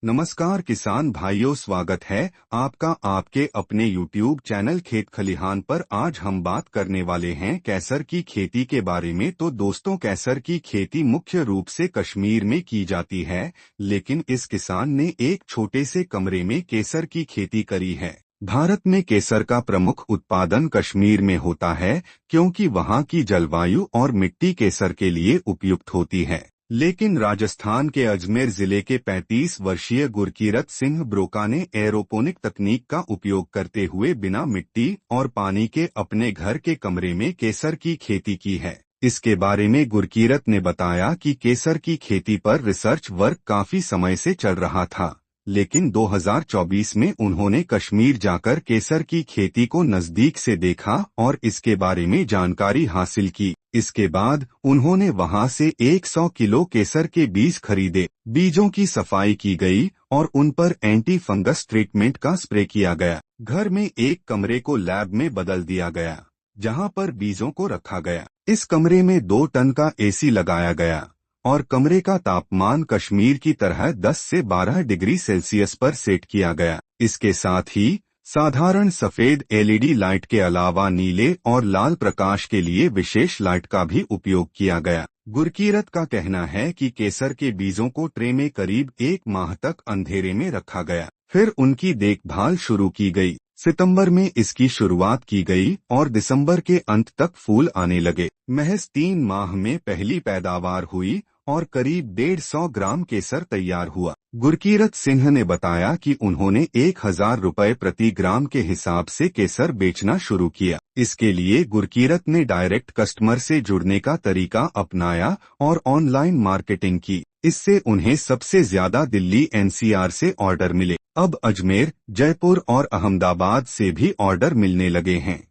नमस्कार किसान भाइयों, स्वागत है आपका आपके अपने YouTube चैनल खेत खलिहान पर। आज हम बात करने वाले हैं केसर की खेती के बारे में। तो दोस्तों, केसर की खेती मुख्य रूप से कश्मीर में की जाती है, लेकिन इस किसान ने एक छोटे से कमरे में केसर की खेती करी है। भारत में केसर का प्रमुख उत्पादन कश्मीर में होता है, क्योंकि वहाँ की जलवायु और मिट्टी केसर के लिए उपयुक्त होती है। लेकिन राजस्थान के अजमेर जिले के 35 वर्षीय गुरकीरत सिंह ब्रोका ने एरोपोनिक तकनीक का उपयोग करते हुए बिना मिट्टी और पानी के अपने घर के कमरे में केसर की खेती की है। इसके बारे में गुरकीरत ने बताया कि केसर की खेती पर रिसर्च वर्क काफी समय से चल रहा था, लेकिन 2024 में उन्होंने कश्मीर जाकर केसर की खेती को नजदीक से देखा और इसके बारे में जानकारी हासिल की। इसके बाद उन्होंने वहां से 100 किलो केसर के बीज खरीदे। बीजों की सफाई की गई और उन पर एंटी फंगस ट्रीटमेंट का स्प्रे किया गया। घर में एक कमरे को लैब में बदल दिया गया, जहां पर बीजों को रखा गया। इस कमरे में 2 टन का एसी लगाया गया और कमरे का तापमान कश्मीर की तरह 10 से 12 डिग्री सेल्सियस पर सेट किया गया। इसके साथ ही साधारण सफेद एलईडी लाइट के अलावा नीले और लाल प्रकाश के लिए विशेष लाइट का भी उपयोग किया गया। गुरकीरत का कहना है कि केसर के बीजों को ट्रे में करीब 1 माह तक अंधेरे में रखा गया, फिर उनकी देखभाल शुरू की गई। सितंबर में इसकी शुरुआत की गई और दिसंबर के अंत तक फूल आने लगे। महज 3 माह में पहली पैदावार हुई और करीब 150 ग्राम केसर तैयार हुआ। गुरकीरत सिंह ने बताया कि उन्होंने 1000 रुपये प्रति ग्राम के हिसाब से केसर बेचना शुरू किया। इसके लिए गुरकीरत ने डायरेक्ट कस्टमर से जुड़ने का तरीका अपनाया और ऑनलाइन मार्केटिंग की। इससे उन्हें सबसे ज्यादा दिल्ली एनसीआर से ऑर्डर मिले। अब अजमेर, जयपुर और अहमदाबाद से भी ऑर्डर मिलने लगे हैं।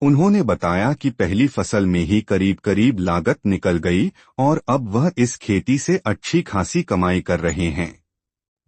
उन्होंने बताया कि पहली फसल में ही करीब लागत निकल गई और अब वह इस खेती से अच्छी खासी कमाई कर रहे हैं।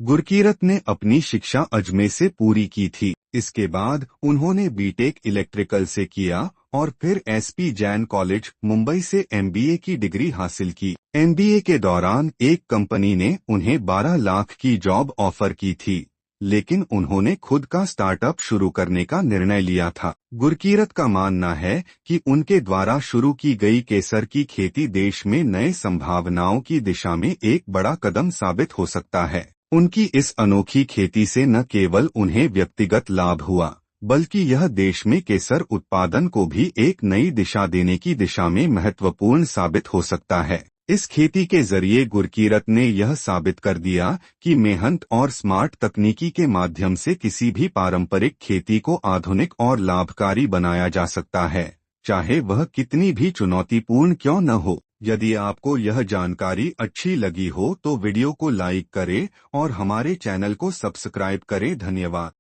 गुरकीरत ने अपनी शिक्षा अजमेर से पूरी की थी। इसके बाद उन्होंने बीटेक इलेक्ट्रिकल से किया और फिर एसपी जैन कॉलेज, मुंबई से एमबीए की डिग्री हासिल की। एमबीए के दौरान एक कंपनी ने उन्हें 12 लाख की जॉब ऑफर की थी, लेकिन उन्होंने खुद का स्टार्टअप शुरू करने का निर्णय लिया था। गुरकीरत का मानना है कि उनके द्वारा शुरू की गई केसर की खेती देश में नए संभावनाओं की दिशा में एक बड़ा कदम साबित हो सकता है। उनकी इस अनोखी खेती से न केवल उन्हें व्यक्तिगत लाभ हुआ, बल्कि यह देश में केसर उत्पादन को भी एक नई दिशा देने की दिशा में महत्वपूर्ण साबित हो सकता है। इस खेती के जरिए गुरकीरत ने यह साबित कर दिया कि मेहनत और स्मार्ट तकनीकी के माध्यम से किसी भी पारंपरिक खेती को आधुनिक और लाभकारी बनाया जा सकता है, चाहे वह कितनी भी चुनौतीपूर्ण क्यों न हो। यदि आपको यह जानकारी अच्छी लगी हो तो वीडियो को लाइक करें और हमारे चैनल को सब्सक्राइब करें। धन्यवाद।